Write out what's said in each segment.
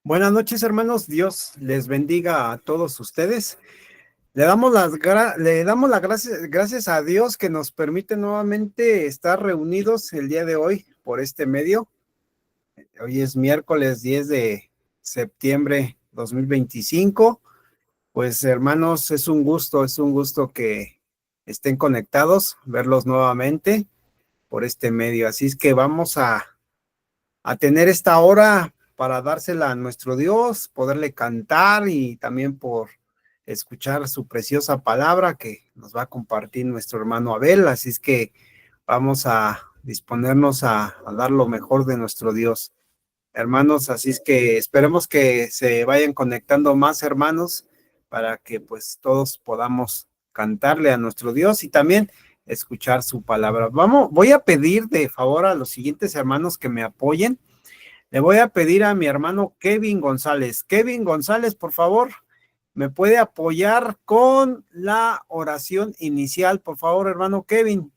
Buenas noches, hermanos. Dios les bendiga a todos ustedes. Le damos las gracias a Dios que nos permite nuevamente estar reunidos el día de hoy por este medio. Hoy es miércoles 10 de septiembre 2025. Pues, hermanos, es un gusto que estén conectados, verlos nuevamente por este medio. Así es que vamos a tener esta hora para dársela a nuestro Dios, poderle cantar y también por escuchar su preciosa palabra que nos va a compartir nuestro hermano Abel. Así es que vamos a disponernos a dar lo mejor de nuestro Dios, hermanos. Así es que esperemos que se vayan conectando más hermanos para que pues todos podamos cantarle a nuestro Dios y también escuchar su palabra. Voy a pedir de favor a los siguientes hermanos que me apoyen. Le voy a pedir a mi hermano Kevin González. Kevin González, por favor, ¿me puede apoyar con la oración inicial? Por favor, hermano Kevin.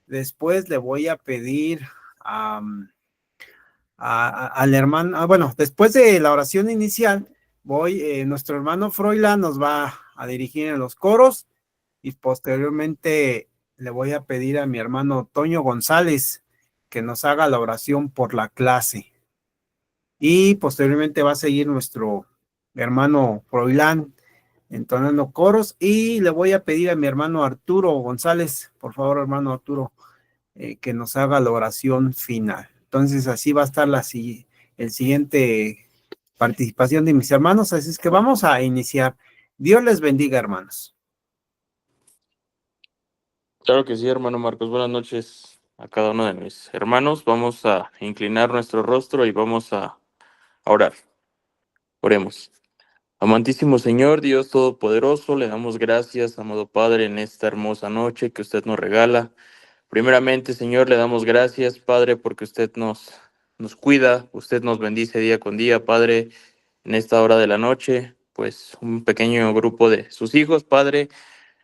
Después le voy a pedir al hermano, bueno, después de la oración inicial, nuestro hermano Froila nos va a dirigir en los coros y posteriormente le voy a pedir a mi hermano Toño González que nos haga la oración por la clase. Y posteriormente va a seguir nuestro hermano Froilán entonando coros y le voy a pedir a mi hermano Arturo González, por favor, hermano Arturo, que nos haga la oración final. Entonces así va a estar el siguiente participación de mis hermanos, así es que vamos a iniciar. Dios les bendiga, hermanos. Claro que sí, hermano Marcos. Buenas noches a cada uno de mis hermanos. Vamos a inclinar nuestro rostro y vamos a orar. Oremos. Amantísimo Señor, Dios Todopoderoso, le damos gracias, amado Padre, en esta hermosa noche que usted nos regala. Primeramente, Señor, le damos gracias, Padre, porque usted nos cuida, usted nos bendice día con día, Padre, en esta hora de la noche. Pues un pequeño grupo de sus hijos, Padre,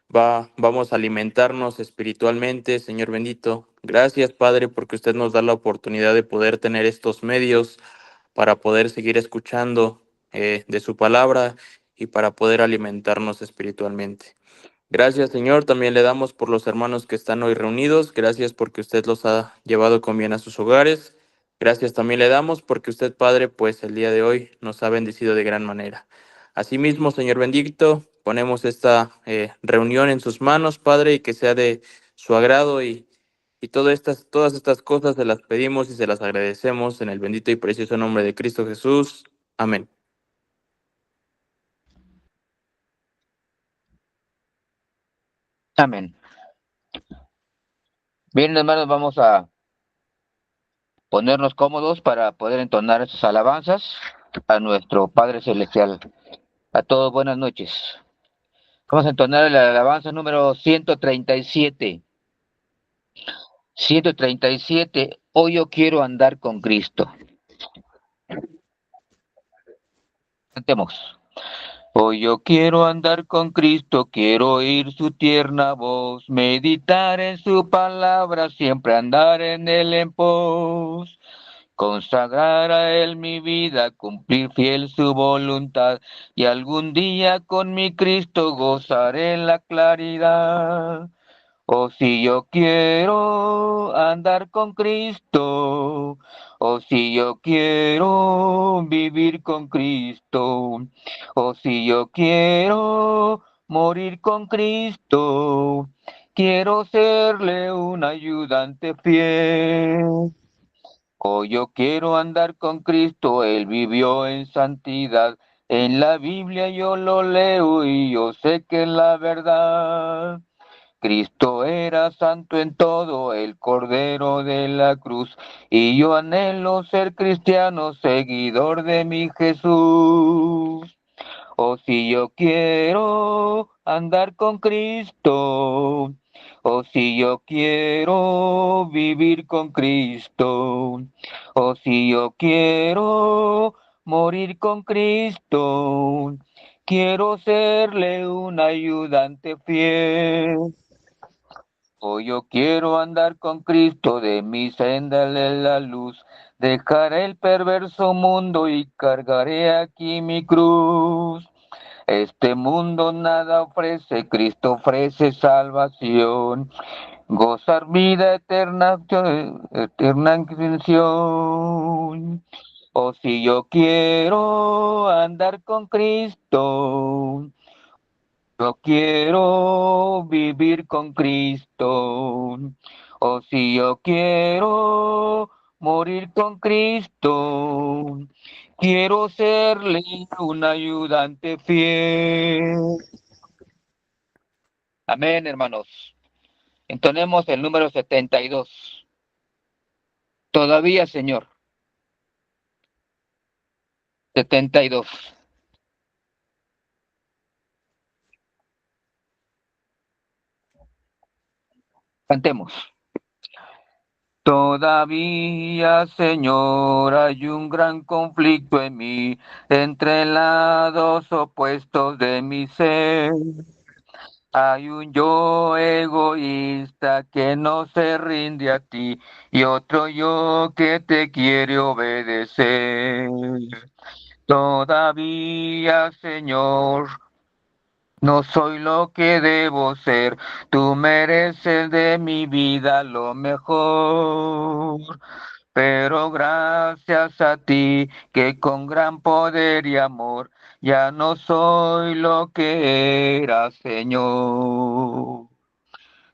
vamos a alimentarnos espiritualmente, Señor bendito. Gracias, Padre, porque usted nos da la oportunidad de poder tener estos medios para poder seguir escuchando de su palabra y para poder alimentarnos espiritualmente. Gracias, Señor. También le damos por los hermanos que están hoy reunidos. Gracias porque usted los ha llevado con bien a sus hogares. Gracias también le damos porque usted, Padre, pues el día de hoy nos ha bendecido de gran manera. Asimismo, Señor bendito, ponemos esta reunión en sus manos, Padre, y que sea de su agrado y todas estas cosas se las pedimos y se las agradecemos en el bendito y precioso nombre de Cristo Jesús. Amén. Amén. Bien, hermanos, vamos a ponernos cómodos para poder entonar estas alabanzas a nuestro Padre Celestial. A todos, buenas noches. Vamos a entonar la alabanza número 137. 137. Hoy yo quiero andar con Cristo. Cantemos. Hoy yo quiero andar con Cristo, quiero oír su tierna voz, meditar en su palabra, siempre andar en él en pos. Consagrar a Él mi vida, cumplir fiel su voluntad, y algún día con mi Cristo gozaré la claridad. Oh, si yo quiero andar con Cristo, oh, si yo quiero vivir con Cristo, oh, si yo quiero morir con Cristo, quiero serle un ayudante fiel. Oh, yo quiero andar con Cristo, Él vivió en santidad. En la Biblia yo lo leo y yo sé que es la verdad. Cristo era santo en todo, el Cordero de la cruz, y yo anhelo ser cristiano, seguidor de mi Jesús. Oh, si yo quiero andar con Cristo, oh, si yo quiero vivir con Cristo, oh, si yo quiero morir con Cristo, quiero serle un ayudante fiel. Hoy yo quiero andar con Cristo, de mi senda la luz. Dejaré el perverso mundo y cargaré aquí mi cruz. Este mundo nada ofrece, Cristo ofrece salvación. Gozar vida eterna, eterna extensión. O si yo quiero andar con Cristo, yo quiero vivir con Cristo. O si yo quiero morir con Cristo, quiero serle un ayudante fiel. Amén, hermanos. Entonemos el número 72. Todavía, Señor. 72. Cantemos. Todavía, Señor, hay un gran conflicto en mí entre lados opuestos de mi ser. Hay un yo egoísta que no se rinde a ti y otro yo que te quiere obedecer. Todavía, Señor, no soy lo que debo ser. Tú mereces de mi vida lo mejor. Pero gracias a ti, que con gran poder y amor, ya no soy lo que era, Señor.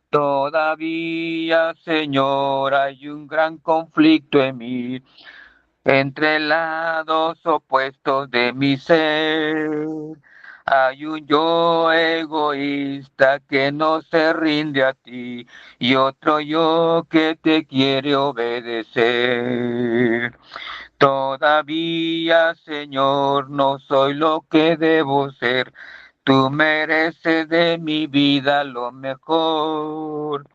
Todavía, Señor, hay un gran conflicto en mí entre lados opuestos de mi ser. Hay un yo egoísta que no se rinde a ti y otro yo que te quiere obedecer. Todavía, Señor, no soy lo que debo ser. Tú mereces de mi vida lo mejor.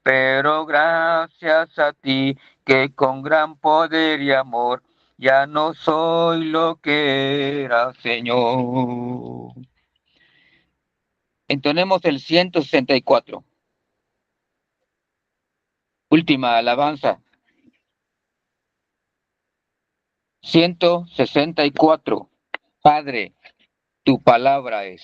Pero gracias a ti, que con gran poder y amor, ya no soy lo que era, Señor. Entonemos el 164. Última alabanza. 164. Padre, tu palabra es.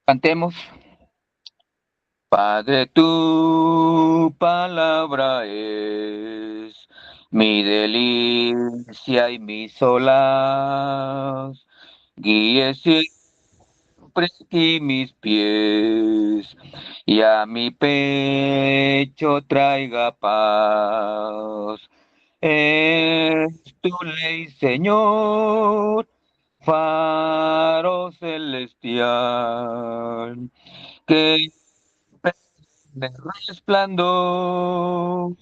Cantemos. Padre, tu palabra es mi delicia y mi solaz. Guíe siempre aquí mis pies y a mi pecho traiga paz. Es tu ley, Señor, faro celestial, que de resplandor.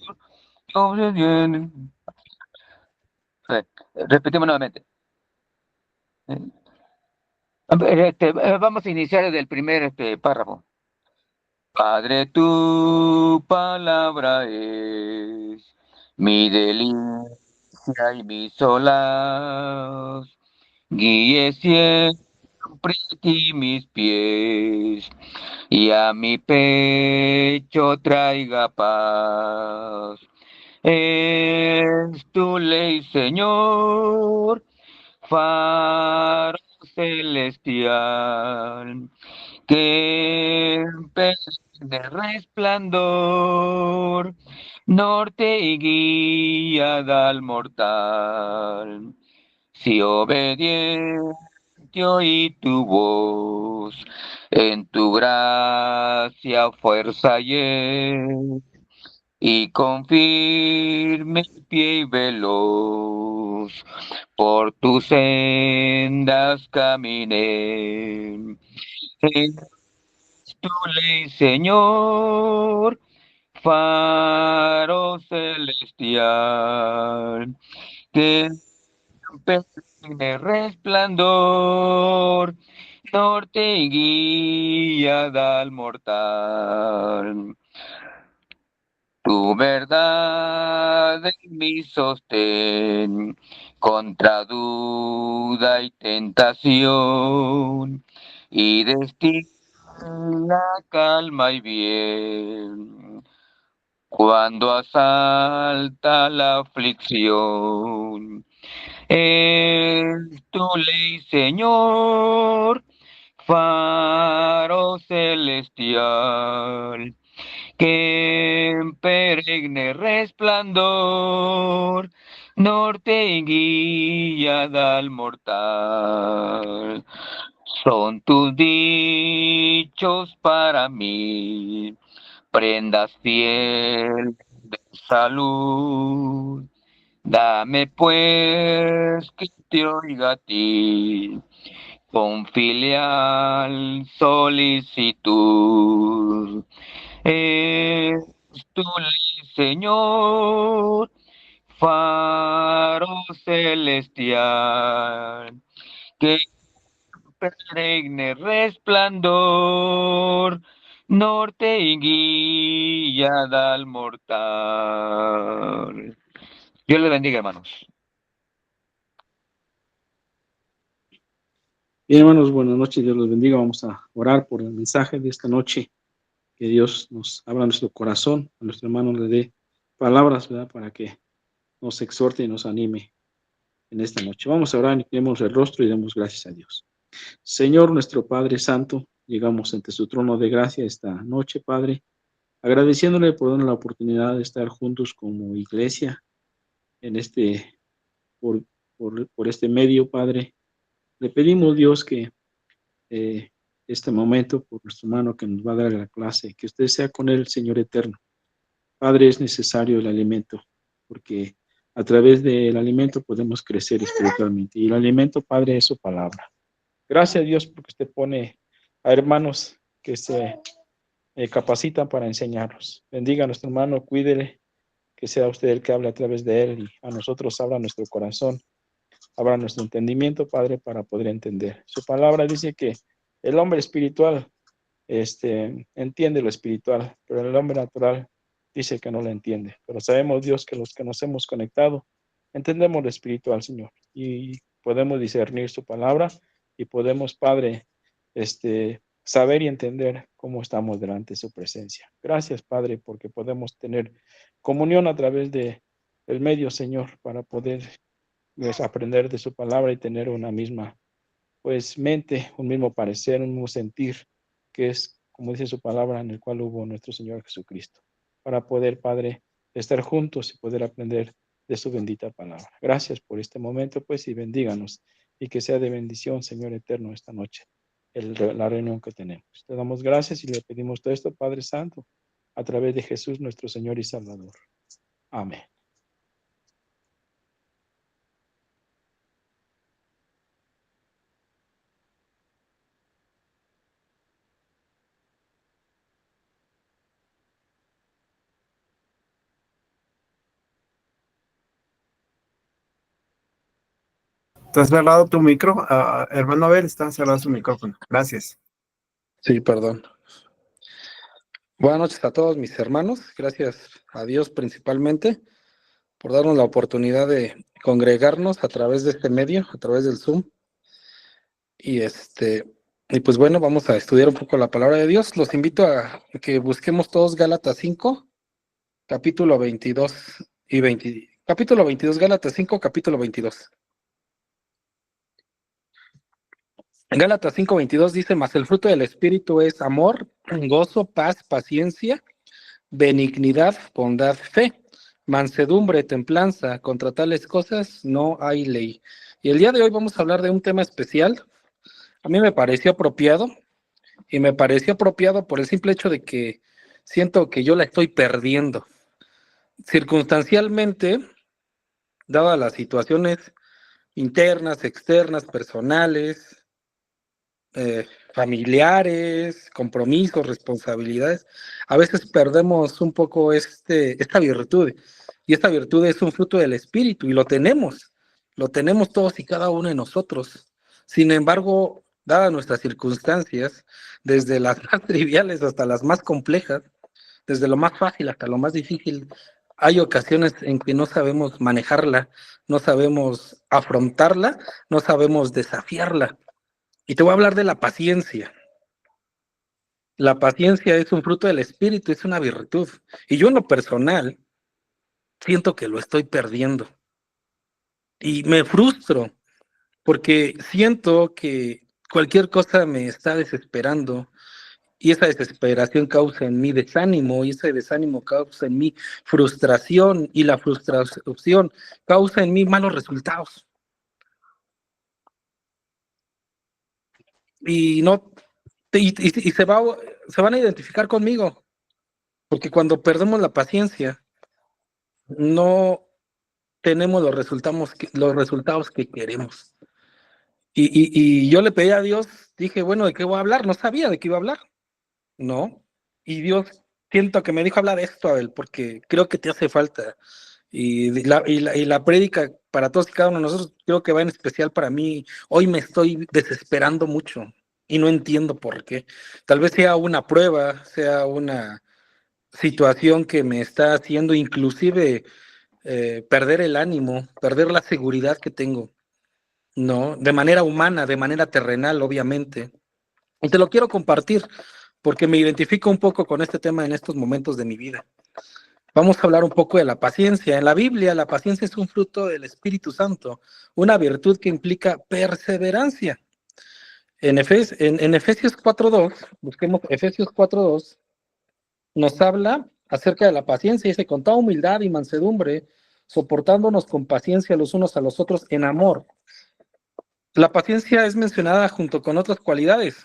Repetimos nuevamente. Vamos a iniciar desde el primer párrafo. Padre, tu palabra es mi delicia y mi solaz. Guíe siempre aquí mis pies y a mi pecho traiga paz. Es tu ley, Señor, faro celestial, que de resplandor, norte y guía da al mortal. Si obediente oí tu voz, en tu gracia fuerza hallé, y con firme pie y veloz por tus sendas caminé. Es tu ley, Señor, faro celestial, que de resplandor, norte y guía da al mortal. Tu verdad es mi sostén, contra duda y tentación, y destila calma y bien cuando asalta la aflicción. Es tu ley, Señor, faro celestial, que en perenne resplandor norte y guía da al mortal. Son tus dichos para mí, prendas fiel de salud. Dame pues que te oiga a ti, con filial solicitud. Es tu ley, Señor, faro celestial, que perenne resplandor, norte y guía da al mortal. Dios les bendiga, hermanos. Bien, hermanos, buenas noches, Dios los bendiga. Vamos a orar por el mensaje de esta noche. Que Dios nos abra nuestro corazón, a nuestro hermano le dé palabras, ¿verdad? Para que nos exhorte y nos anime en esta noche. Vamos a orar, inclinemos el rostro y demos gracias a Dios. Señor, nuestro Padre Santo, llegamos ante su trono de gracia esta noche, Padre, agradeciéndole por darnos la oportunidad de estar juntos como iglesia en por este medio, Padre. Le pedimos, Dios, que este momento, por nuestro hermano que nos va a dar la clase, que usted sea con él, Señor eterno. Padre, es necesario el alimento, porque a través del alimento podemos crecer espiritualmente. Y el alimento, Padre, es su palabra. Gracias a Dios porque usted pone a hermanos que se capacitan para enseñarnos. Bendiga a nuestro hermano, cuídele, que sea usted el que hable a través de él y a nosotros abra nuestro corazón, abra nuestro entendimiento, Padre, para poder entender. Su palabra dice que el hombre espiritual entiende lo espiritual, pero el hombre natural dice que no lo entiende. Pero sabemos, Dios, que los que nos hemos conectado entendemos lo espiritual, Señor, y podemos discernir su palabra y podemos, Padre, saber y entender cómo estamos delante de su presencia. Gracias, Padre, porque podemos tener comunión a través de el medio, Señor, para poder aprender de su palabra y tener una misma, pues, mente, un mismo parecer, un mismo sentir, que es, como dice su palabra, en el cual hubo nuestro Señor Jesucristo, para poder, Padre, estar juntos y poder aprender de su bendita palabra. Gracias por este momento, pues, y bendíganos, y que sea de bendición, Señor eterno, esta noche, la reunión que tenemos. Te damos gracias y le pedimos todo esto, Padre Santo, a través de Jesús, nuestro Señor y Salvador. Amén. ¿Estás cerrado tu micro? Hermano Abel, está cerrado su micrófono. Gracias. Sí, perdón. Buenas noches a todos mis hermanos. Gracias a Dios principalmente por darnos la oportunidad de congregarnos a través de este medio, a través del Zoom. Y pues bueno, vamos a estudiar un poco la palabra de Dios. Los invito a que busquemos todos Gálatas 5, capítulo 22 y 20. Capítulo 22, Gálatas 5, capítulo 22. Gálatas 5:22 dice: mas el fruto del Espíritu es amor, gozo, paz, paciencia, benignidad, bondad, fe, mansedumbre, templanza. Contra tales cosas no hay ley. Y el día de hoy vamos a hablar de un tema especial. A mí me pareció apropiado, y me pareció apropiado por el simple hecho de que siento que yo la estoy perdiendo. Circunstancialmente, dadas las situaciones internas, externas, personales, familiares, compromisos, responsabilidades, a veces perdemos un poco esta virtud, y esta virtud es un fruto del Espíritu, y lo tenemos todos y cada uno de nosotros. Sin embargo, dadas nuestras circunstancias, desde las más triviales hasta las más complejas, desde lo más fácil hasta lo más difícil, hay ocasiones en que no sabemos manejarla, no sabemos afrontarla, no sabemos desafiarla. Y te voy a hablar de la paciencia. La paciencia es un fruto del espíritu, es una virtud. Y yo en lo personal siento que lo estoy perdiendo. Y me frustro porque siento que cualquier cosa me está desesperando y esa desesperación causa en mí desánimo y ese desánimo causa en mí frustración y la frustración causa en mí malos resultados. Y no y se van a identificar conmigo, porque cuando perdemos la paciencia no tenemos los resultados que queremos. Y yo le pedí a Dios, dije, bueno, ¿de qué voy a hablar? No sabía de qué iba a hablar, ¿no? Y Dios, siento que me dijo, habla de esto, Abel, porque creo que te hace falta. Y la prédica para todos y cada uno de nosotros, creo que va en especial para mí. Hoy me estoy desesperando mucho y no entiendo por qué. Tal vez sea una prueba, sea una situación que me está haciendo inclusive perder el ánimo, perder la seguridad que tengo, ¿no? De manera humana, de manera terrenal, obviamente. Y te lo quiero compartir porque me identifico un poco con este tema en estos momentos de mi vida. Vamos a hablar un poco de la paciencia. En la Biblia, la paciencia es un fruto del Espíritu Santo, una virtud que implica perseverancia. En Efesios 4:2, busquemos Efesios 4:2, nos habla acerca de la paciencia. Dice, con toda humildad y mansedumbre, soportándonos con paciencia los unos a los otros en amor. La paciencia es mencionada junto con otras cualidades.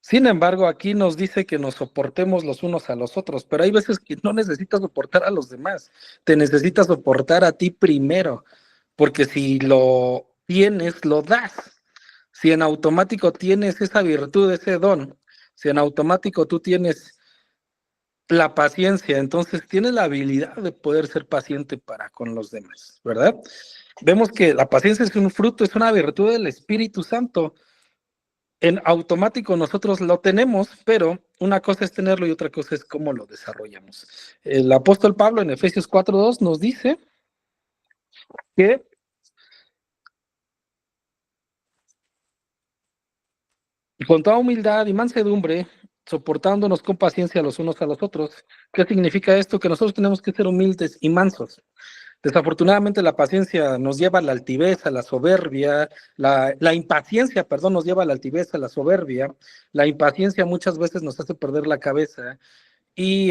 Sin embargo, aquí nos dice que nos soportemos los unos a los otros, pero hay veces que no necesitas soportar a los demás, te necesitas soportar a ti primero, porque si lo tienes, lo das. Si en automático tienes esa virtud, ese don, si en automático tú tienes la paciencia, entonces tienes la habilidad de poder ser paciente para con los demás, ¿verdad? Vemos que la paciencia es un fruto, es una virtud del Espíritu Santo. En automático nosotros lo tenemos, pero una cosa es tenerlo y otra cosa es cómo lo desarrollamos. El apóstol Pablo en Efesios 4:2 nos dice que con toda humildad y mansedumbre, soportándonos con paciencia los unos a los otros. ¿Qué significa esto? Que nosotros tenemos que ser humildes y mansos. Desafortunadamente la paciencia nos lleva a la altivez, a la soberbia, la impaciencia, perdón, nos lleva a la altivez, a la soberbia. La impaciencia muchas veces nos hace perder la cabeza y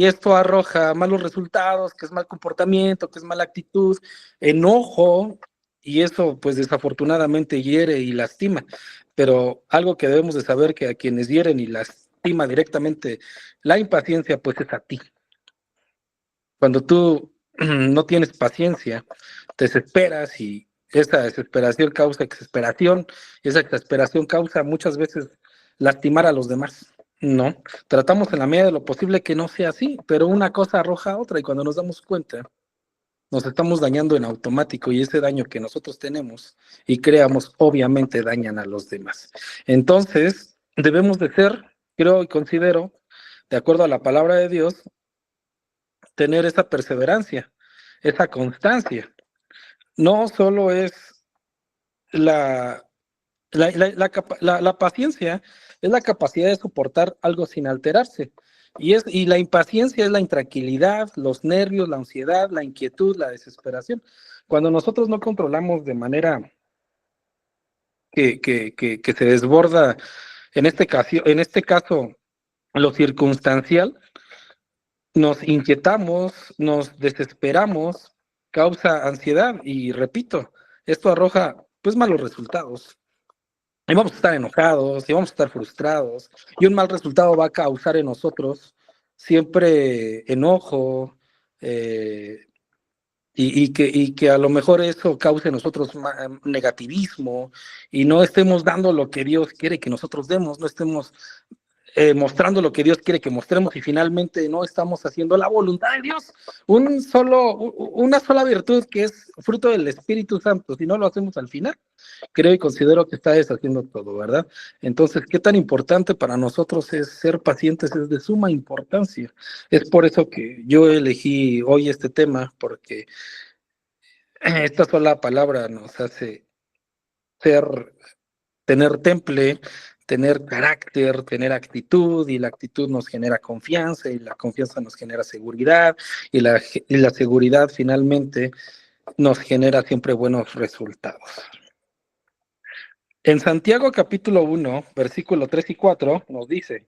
esto arroja malos resultados, que es mal comportamiento, que es mala actitud, enojo, y eso pues desafortunadamente hiere y lastima. Pero algo que debemos de saber que a quienes hieren y lastima directamente la impaciencia pues es a ti. Cuando tú no tienes paciencia, te desesperas y esa desesperación causa exasperación, y esa exasperación causa muchas veces lastimar a los demás. No, tratamos en la medida de lo posible que no sea así, pero una cosa arroja a otra y cuando nos damos cuenta, nos estamos dañando en automático y ese daño que nosotros tenemos y creamos obviamente dañan a los demás. Entonces, debemos de ser, creo y considero, de acuerdo a la palabra de Dios, tener esa perseverancia, esa constancia. No solo es la paciencia, es la capacidad de soportar algo sin alterarse. Y la impaciencia es la intranquilidad, los nervios, la ansiedad, la inquietud, la desesperación. Cuando nosotros no controlamos de manera que se desborda, en este caso, lo circunstancial, nos inquietamos, nos desesperamos, causa ansiedad y repito, esto arroja pues malos resultados. Y vamos a estar enojados, y vamos a estar frustrados, y un mal resultado va a causar en nosotros siempre enojo, y que a lo mejor eso cause en nosotros negativismo, y no estemos dando lo que Dios quiere que nosotros demos, no estemos mostrando lo que Dios quiere que mostremos y finalmente no estamos haciendo la voluntad de Dios. Una sola virtud que es fruto del Espíritu Santo, si no lo hacemos al final, creo y considero que está deshaciendo todo, ¿verdad? Entonces, ¿qué tan importante para nosotros es ser pacientes? Es de suma importancia. Es por eso que yo elegí hoy este tema, porque esta sola palabra nos hace tener temple, tener carácter, tener actitud, y la actitud nos genera confianza, y la confianza nos genera seguridad, y la seguridad finalmente nos genera siempre buenos resultados. En Santiago capítulo 1, versículo 3 y 4 nos dice,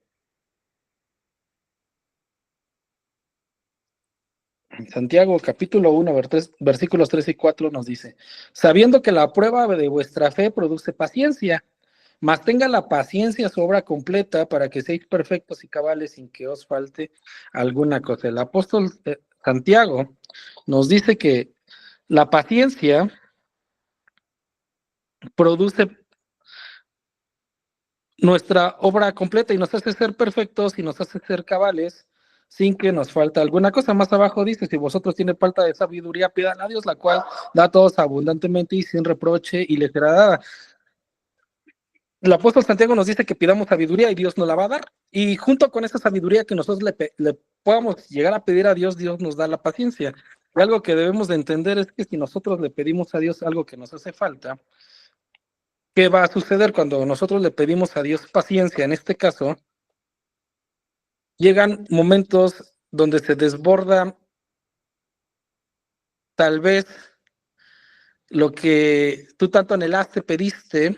en Santiago capítulo 1, versículos 3 y 4 nos dice, sabiendo que la prueba de vuestra fe produce paciencia, mas tenga la paciencia su obra completa para que seáis perfectos y cabales sin que os falte alguna cosa. El apóstol Santiago nos dice que la paciencia produce nuestra obra completa y nos hace ser perfectos y nos hace ser cabales sin que nos falte alguna cosa. Más abajo dice, si vosotros tiene falta de sabiduría, pidan a Dios, la cual da a todos abundantemente y sin reproche y les será dada. El apóstol Santiago nos dice que pidamos sabiduría y Dios nos la va a dar. Y junto con esa sabiduría que nosotros le podamos llegar a pedir a Dios, Dios nos da la paciencia. Y algo que debemos de entender es que si nosotros le pedimos a Dios algo que nos hace falta, ¿qué va a suceder cuando nosotros le pedimos a Dios paciencia? En este caso, llegan momentos donde se desborda tal vez lo que tú tanto anhelaste, pediste,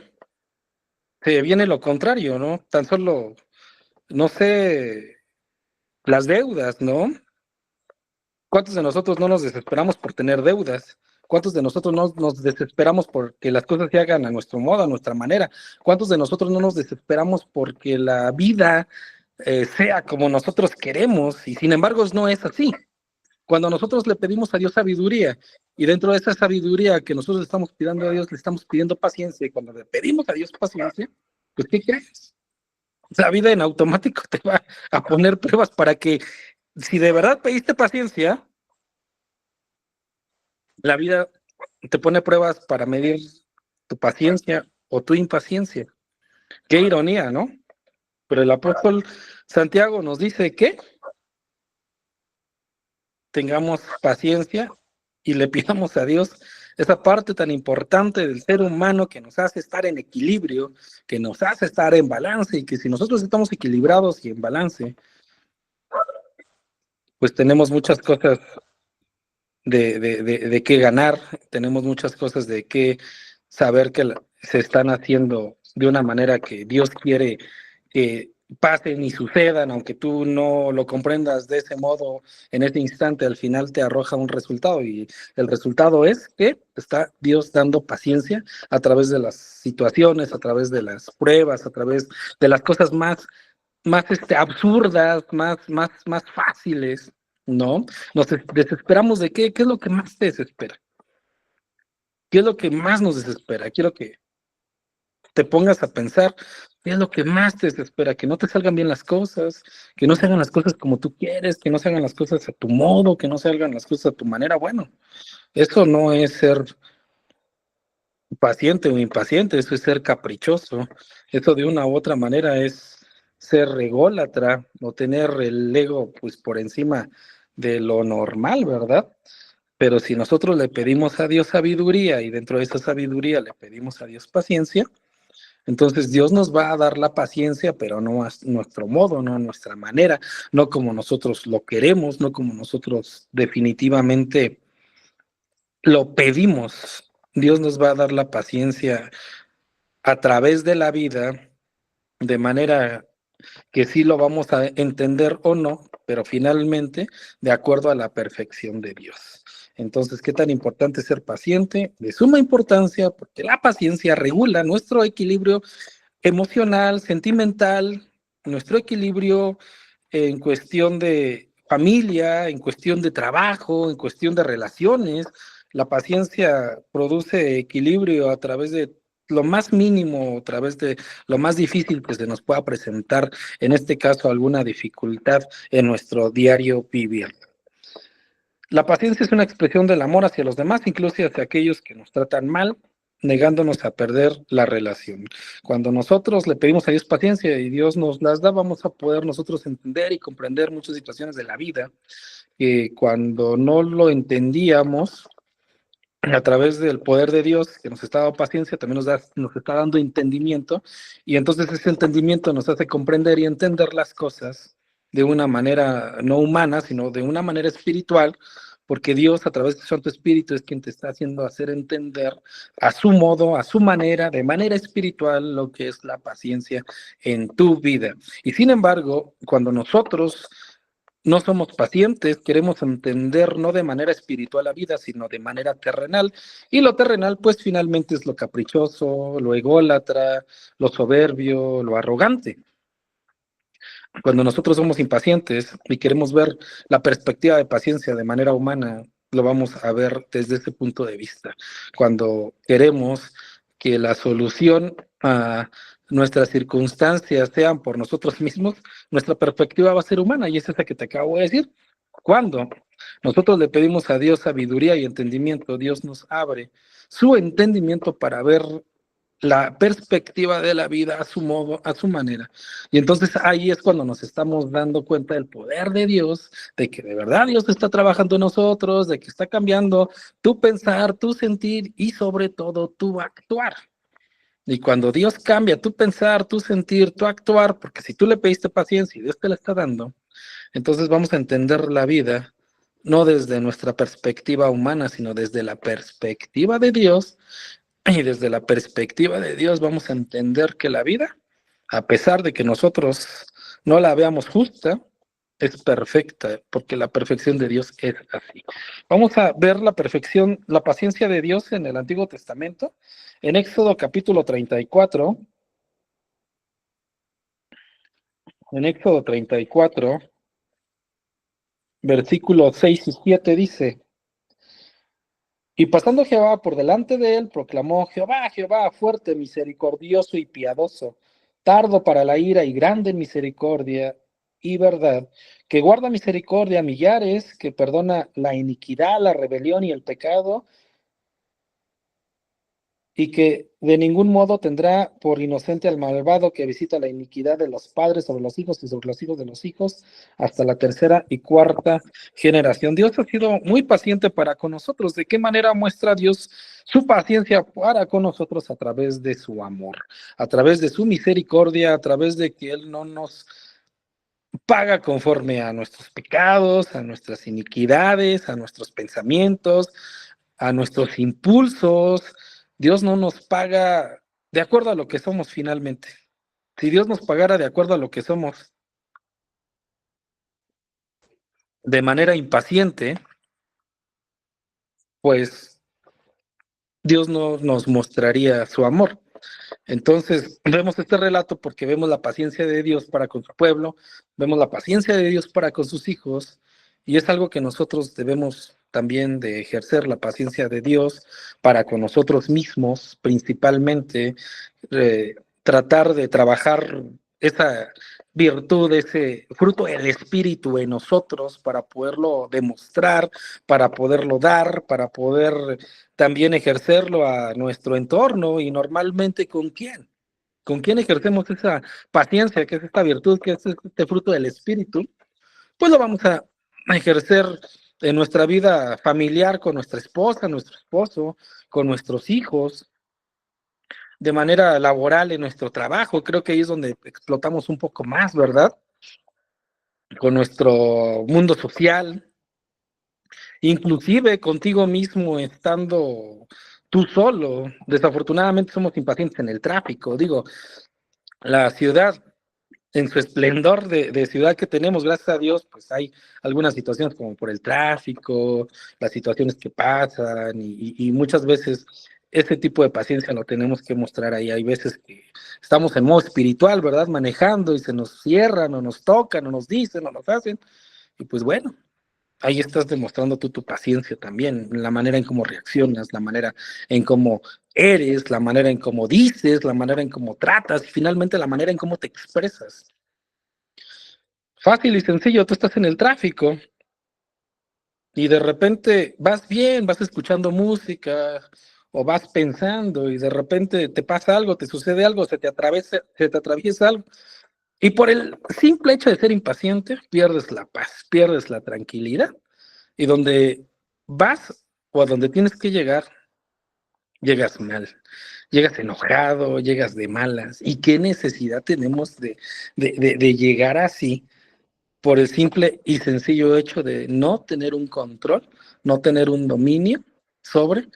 se viene lo contrario, ¿no? Tan solo, no sé, las deudas, ¿no? ¿Cuántos de nosotros no nos desesperamos por tener deudas? ¿Cuántos de nosotros no nos desesperamos porque las cosas se hagan a nuestro modo, a nuestra manera? ¿Cuántos de nosotros no nos desesperamos porque la vida sea como nosotros queremos? Y sin embargo no es así. Cuando nosotros le pedimos a Dios sabiduría y dentro de esa sabiduría que nosotros le estamos pidiendo a Dios, le estamos pidiendo paciencia, y cuando le pedimos a Dios paciencia, pues ¿qué crees? La vida en automático te va a poner pruebas para que, si de verdad pediste paciencia, la vida te pone pruebas para medir tu paciencia o tu impaciencia. Qué ironía, ¿no? Pero el apóstol Santiago nos dice que tengamos paciencia y le pidamos a Dios esa parte tan importante del ser humano que nos hace estar en equilibrio, que nos hace estar en balance, y que si nosotros estamos equilibrados y en balance, pues tenemos muchas cosas de qué ganar, tenemos muchas cosas de qué saber que se están haciendo de una manera que Dios quiere que pasen y sucedan, aunque tú no lo comprendas de ese modo en ese instante, al final te arroja un resultado, y el resultado es que está Dios dando paciencia a través de las situaciones, a través de las pruebas, a través de las cosas más absurdas, más fáciles, ¿no? Nos desesperamos de qué es lo que más te desespera, qué es lo que más nos desespera. Quiero que te pongas a pensar qué es lo que más te desespera, que no te salgan bien las cosas, que no se hagan las cosas como tú quieres, que no se hagan las cosas a tu modo, que no se hagan las cosas a tu manera. Bueno, eso no es ser paciente o impaciente, eso es ser caprichoso, eso de una u otra manera es ser ególatra o tener el ego pues por encima de lo normal, ¿verdad? Pero si nosotros le pedimos a Dios sabiduría y dentro de esa sabiduría le pedimos a Dios paciencia, entonces Dios nos va a dar la paciencia, pero no a nuestro modo, no a nuestra manera, no como nosotros lo queremos, no como nosotros definitivamente lo pedimos. Dios nos va a dar la paciencia a través de la vida, de manera que sí lo vamos a entender o no, pero finalmente de acuerdo a la perfección de Dios. Entonces, ¿qué tan importante es ser paciente? De suma importancia, porque la paciencia regula nuestro equilibrio emocional, sentimental, nuestro equilibrio en cuestión de familia, en cuestión de trabajo, en cuestión de relaciones. La paciencia produce equilibrio a través de lo más mínimo, a través de lo más difícil que se nos pueda presentar, en este caso alguna dificultad en nuestro diario vivir. La paciencia es una expresión del amor hacia los demás, incluso hacia aquellos que nos tratan mal, negándonos a perder la relación. Cuando nosotros le pedimos a Dios paciencia y Dios nos las da, vamos a poder nosotros entender y comprender muchas situaciones de la vida que cuando no lo entendíamos, a través del poder de Dios que nos está dando paciencia, también nos está dando entendimiento, y entonces ese entendimiento nos hace comprender y entender las cosas de una manera no humana, sino de una manera espiritual, porque Dios a través de su Santo Espíritu es quien te está haciendo hacer entender a su modo, a su manera, de manera espiritual, lo que es la paciencia en tu vida. Y sin embargo, cuando nosotros no somos pacientes, queremos entender no de manera espiritual la vida, sino de manera terrenal. Y lo terrenal, pues finalmente es lo caprichoso, lo ególatra, lo soberbio, lo arrogante. Cuando nosotros somos impacientes y queremos ver la perspectiva de paciencia de manera humana, lo vamos a ver desde ese punto de vista. Cuando queremos que la solución a nuestras circunstancias sean por nosotros mismos, nuestra perspectiva va a ser humana, y es esa que te acabo de decir. Cuando nosotros le pedimos a Dios sabiduría y entendimiento, Dios nos abre su entendimiento para ver la perspectiva de la vida a su modo, a su manera. Y entonces ahí es cuando nos estamos dando cuenta del poder de Dios, de que de verdad Dios está trabajando en nosotros, de que está cambiando tu pensar, tu sentir y sobre todo tu actuar. Y cuando Dios cambia tu pensar, tu sentir, tu actuar, porque si tú le pediste paciencia y Dios te la está dando, entonces vamos a entender la vida no desde nuestra perspectiva humana, sino desde la perspectiva de Dios. Y desde la perspectiva de Dios vamos a entender que la vida, a pesar de que nosotros no la veamos justa, es perfecta, porque la perfección de Dios es así. Vamos a ver la perfección, la paciencia de Dios en el Antiguo Testamento, en Éxodo capítulo 34. En Éxodo 34, versículos 6 y 7 dice: y pasando Jehová por delante de él, proclamó: Jehová, Jehová, fuerte, misericordioso y piadoso, tardo para la ira y grande en misericordia y verdad, que guarda misericordia a millares, que perdona la iniquidad, la rebelión y el pecado, y que de ningún modo tendrá por inocente al malvado, que visita la iniquidad de los padres sobre los hijos y sobre los hijos de los hijos, hasta la tercera y cuarta generación. Dios ha sido muy paciente para con nosotros. ¿De qué manera muestra Dios su paciencia para con nosotros? A través de su amor, a través de su misericordia, a través de que Él no nos paga conforme a nuestros pecados, a nuestras iniquidades, a nuestros pensamientos, a nuestros impulsos. Dios no nos paga de acuerdo a lo que somos finalmente. Si Dios nos pagara de acuerdo a lo que somos, de manera impaciente, pues Dios no nos mostraría su amor. Entonces, vemos este relato porque vemos la paciencia de Dios para con su pueblo, vemos la paciencia de Dios para con sus hijos, y es algo que nosotros debemos también de ejercer, la paciencia de Dios para con nosotros mismos, principalmente, tratar de trabajar esa virtud, ese fruto del Espíritu en nosotros para poderlo demostrar, para poderlo dar, para poder también ejercerlo a nuestro entorno. Y normalmente, ¿con quién? ¿Con quién ejercemos esa paciencia, que es esta virtud, que es este fruto del Espíritu? Pues lo vamos a ejercer en nuestra vida familiar, con nuestra esposa, nuestro esposo, con nuestros hijos, de manera laboral en nuestro trabajo. Creo que ahí es donde explotamos un poco más, ¿verdad? Con nuestro mundo social, inclusive contigo mismo, estando tú solo. Desafortunadamente somos impacientes en el tráfico. Digo, la ciudad, en su esplendor de ciudad que tenemos, gracias a Dios, pues hay algunas situaciones como por el tráfico, las situaciones que pasan, y muchas veces ese tipo de paciencia lo tenemos que mostrar ahí. Hay veces que estamos en modo espiritual, ¿verdad? Manejando y se nos cierran o nos tocan o nos dicen o nos hacen, y pues bueno, ahí estás demostrando tú tu paciencia también, la manera en cómo reaccionas, la manera en cómo eres, la manera en cómo dices, la manera en cómo tratas y finalmente la manera en cómo te expresas. Fácil y sencillo, tú estás en el tráfico y de repente vas bien, vas escuchando música o vas pensando y de repente te pasa algo, te sucede algo, se te atraviesa algo. Y por el simple hecho de ser impaciente, pierdes la paz, pierdes la tranquilidad. Y donde vas o a donde tienes que llegar, llegas mal, llegas enojado, llegas de malas. ¿Y qué necesidad tenemos de llegar así por el simple y sencillo hecho de no tener un control, no tener un dominio sobre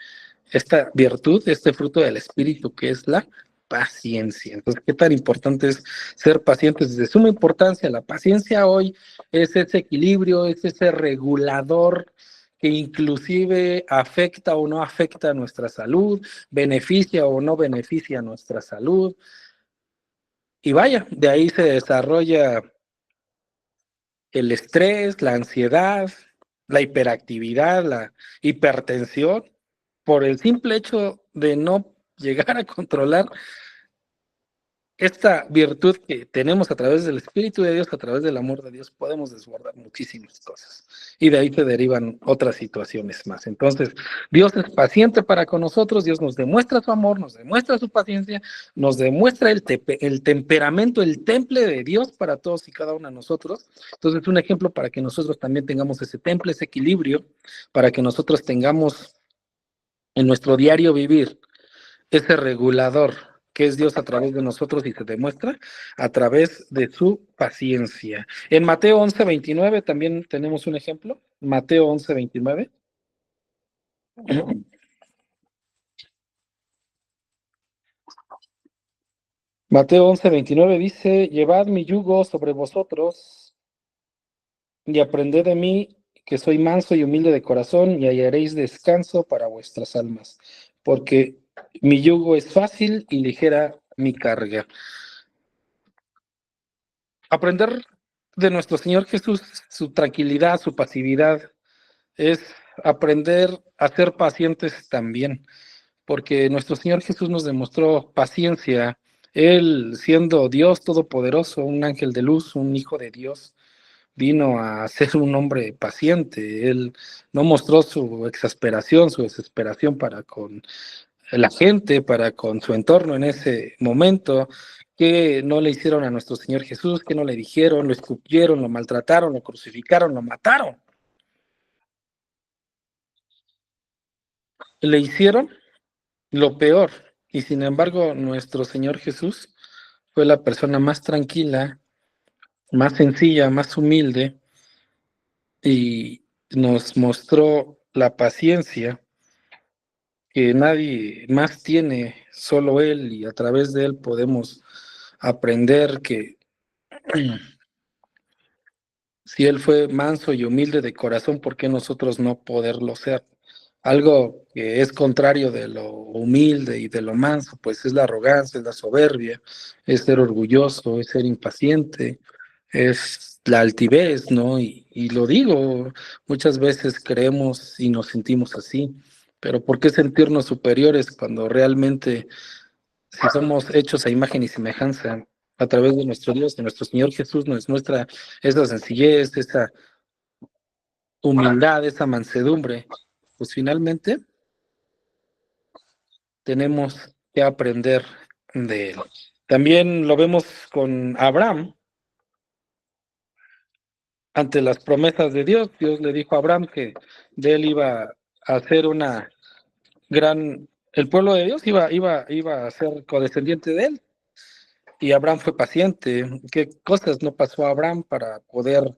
esta virtud, este fruto del espíritu que es la paciencia? Entonces, ¿qué tan importante es ser pacientes? De suma importancia, la paciencia hoy es ese equilibrio, es ese regulador que inclusive afecta o no afecta a nuestra salud, beneficia o no beneficia a nuestra salud. Y vaya, de ahí se desarrolla el estrés, la ansiedad, la hiperactividad, la hipertensión, por el simple hecho de no llegar a controlar esta virtud que tenemos a través del Espíritu de Dios, a través del amor de Dios, podemos desbordar muchísimas cosas. Y de ahí se derivan otras situaciones más. Entonces, Dios es paciente para con nosotros, Dios nos demuestra su amor, nos demuestra su paciencia, nos demuestra el temperamento, el temple de Dios para todos y cada uno de nosotros. Entonces, es un ejemplo para que nosotros también tengamos ese temple, ese equilibrio, para que nosotros tengamos en nuestro diario vivir ese regulador que es Dios a través de nosotros y se demuestra a través de su paciencia. En Mateo 11:29 también tenemos un ejemplo. Mateo 11:29. Mateo 11:29 dice: llevad mi yugo sobre vosotros y aprended de mí, que soy manso y humilde de corazón, y hallaréis descanso para vuestras almas, porque mi yugo es fácil y ligera mi carga. Aprender de nuestro Señor Jesús, su tranquilidad, su pasividad, es aprender a ser pacientes también, porque nuestro Señor Jesús nos demostró paciencia. Él, siendo Dios todopoderoso, un ángel de luz, un hijo de Dios, vino a ser un hombre paciente. Él no mostró su exasperación, su desesperación para con la gente, para con su entorno en ese momento, que no le hicieron a nuestro Señor Jesús, que no le dijeron, lo escupieron, lo maltrataron, lo crucificaron, lo mataron. Le hicieron lo peor, y sin embargo nuestro Señor Jesús fue la persona más tranquila, más sencilla, más humilde, y nos mostró la paciencia que nadie más tiene, solo Él, y a través de Él podemos aprender que si Él fue manso y humilde de corazón, ¿por qué nosotros no poderlo ser? Algo que es contrario de lo humilde y de lo manso, pues es la arrogancia, es la soberbia, es ser orgulloso, es ser impaciente, es la altivez, ¿no? Y lo digo, muchas veces creemos y nos sentimos así, pero ¿por qué sentirnos superiores cuando realmente, si somos hechos a imagen y semejanza a través de nuestro Dios, de nuestro Señor Jesús, nos muestra esa sencillez, esa humildad, esa mansedumbre? Pues finalmente tenemos que aprender de él. También lo vemos con Abraham. Ante las promesas de Dios, Dios le dijo a Abraham que de él iba a hacer una el pueblo de Dios iba a ser codescendiente de él. Y Abraham fue paciente. ¿Qué cosas no pasó a Abraham para poder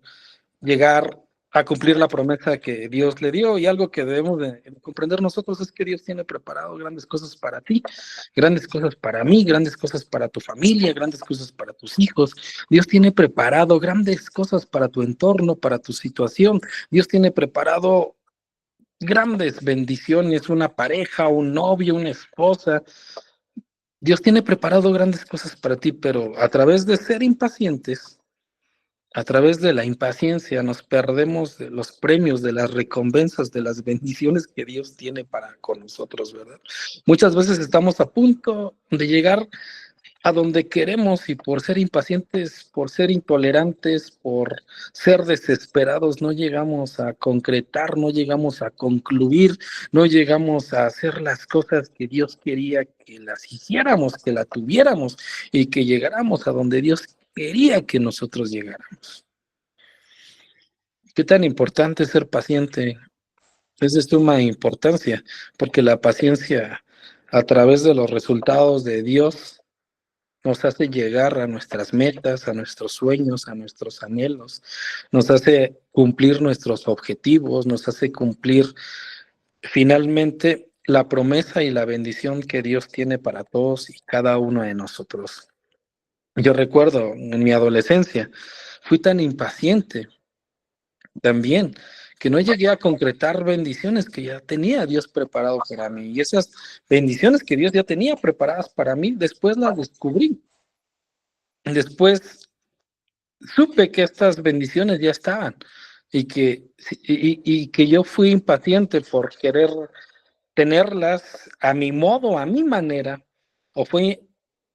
llegar a cumplir la promesa que Dios le dio? Y algo que debemos de comprender nosotros es que Dios tiene preparado grandes cosas para ti, grandes cosas para mí, grandes cosas para tu familia, grandes cosas para tus hijos. Dios tiene preparado grandes cosas para tu entorno, para tu situación. Dios tiene preparado grandes bendiciones, una pareja, un novio, una esposa. Dios tiene preparado grandes cosas para ti, pero a través de ser impacientes, a través de la impaciencia nos perdemos de los premios, de las recompensas, de las bendiciones que Dios tiene para con nosotros, ¿verdad? Muchas veces estamos a punto de llegar a donde queremos y por ser impacientes, por ser intolerantes, por ser desesperados, no llegamos a concretar, no llegamos a concluir, no llegamos a hacer las cosas que Dios quería que las hiciéramos, que la tuviéramos y que llegáramos a donde Dios quería que nosotros llegáramos. ¿Qué tan importante es ser paciente? Es de suma importancia, porque la paciencia a través de los resultados de Dios nos hace llegar a nuestras metas, a nuestros sueños, a nuestros anhelos, nos hace cumplir nuestros objetivos, nos hace cumplir finalmente la promesa y la bendición que Dios tiene para todos y cada uno de nosotros. Yo recuerdo en mi adolescencia, fui tan impaciente también, que no llegué a concretar bendiciones que ya tenía Dios preparado para mí. Y esas bendiciones que Dios ya tenía preparadas para mí, después las descubrí. Después supe que estas bendiciones ya estaban y que yo fui impaciente por querer tenerlas a mi modo, a mi manera, o fui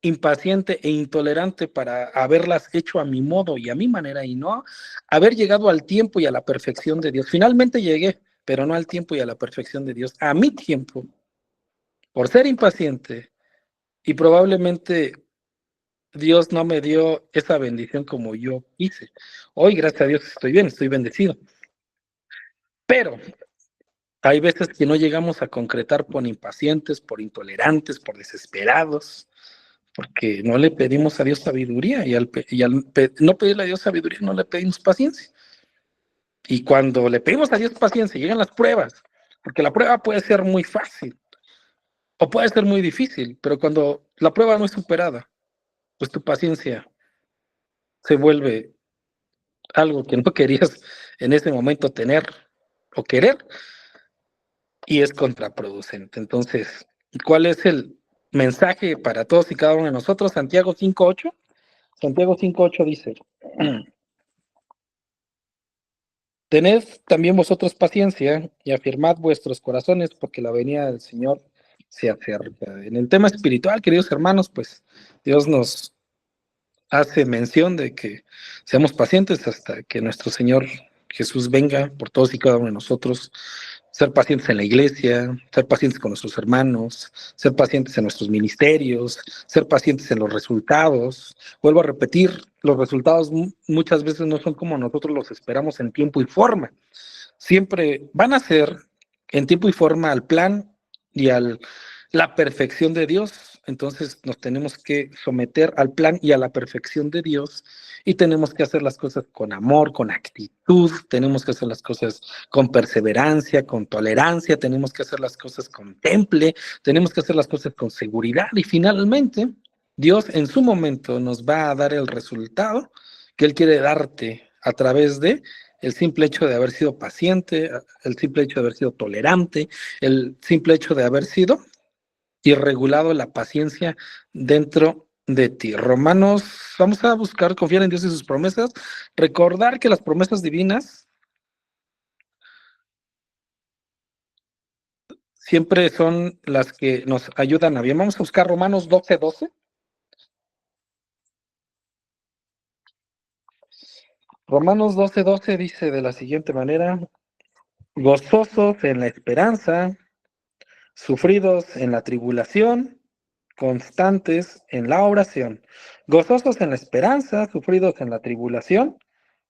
impaciente e intolerante para haberlas hecho a mi modo y a mi manera y no haber llegado al tiempo y a la perfección de Dios. Finalmente llegué, pero no al tiempo y a la perfección de Dios, a mi tiempo, por ser impaciente y probablemente Dios no me dio esa bendición como yo hice. Hoy, gracias a Dios, estoy bien, estoy bendecido. Pero hay veces que no llegamos a concretar por impacientes, por intolerantes, por desesperados, porque no le pedimos a Dios sabiduría y al no pedirle a Dios sabiduría no le pedimos paciencia. Y cuando le pedimos a Dios paciencia, llegan las pruebas, porque la prueba puede ser muy fácil o puede ser muy difícil, pero cuando la prueba no es superada, pues tu paciencia se vuelve algo que no querías en ese momento tener o querer y es contraproducente. Entonces, ¿cuál es el mensaje para todos y cada uno de nosotros? Santiago 5:8. Santiago 5:8 dice: tened también vosotros paciencia y afirmad vuestros corazones porque la venida del Señor se acerca. En el tema espiritual, queridos hermanos, pues Dios nos hace mención de que seamos pacientes hasta que nuestro Señor Jesús venga por todos y cada uno de nosotros. Ser pacientes en la iglesia, ser pacientes con nuestros hermanos, ser pacientes en nuestros ministerios, ser pacientes en los resultados. Vuelvo a repetir, los resultados muchas veces no son como nosotros los esperamos en tiempo y forma. Siempre van a ser en tiempo y forma al plan y a la perfección de Dios. Entonces nos tenemos que someter al plan y a la perfección de Dios y tenemos que hacer las cosas con amor, con actitud, tenemos que hacer las cosas con perseverancia, con tolerancia, tenemos que hacer las cosas con temple, tenemos que hacer las cosas con seguridad y finalmente Dios en su momento nos va a dar el resultado que Él quiere darte a través de el simple hecho de haber sido paciente, el simple hecho de haber sido tolerante, el simple hecho de haber sido y regulado la paciencia dentro de ti. Romanos, vamos a buscar confiar en Dios y sus promesas, recordar que las promesas divinas siempre son las que nos ayudan a bien. Vamos a buscar Romanos 12:12. Romanos 12:12 dice de la siguiente manera: gozosos en la esperanza, sufridos en la tribulación, constantes en la oración. Gozosos en la esperanza, sufridos en la tribulación,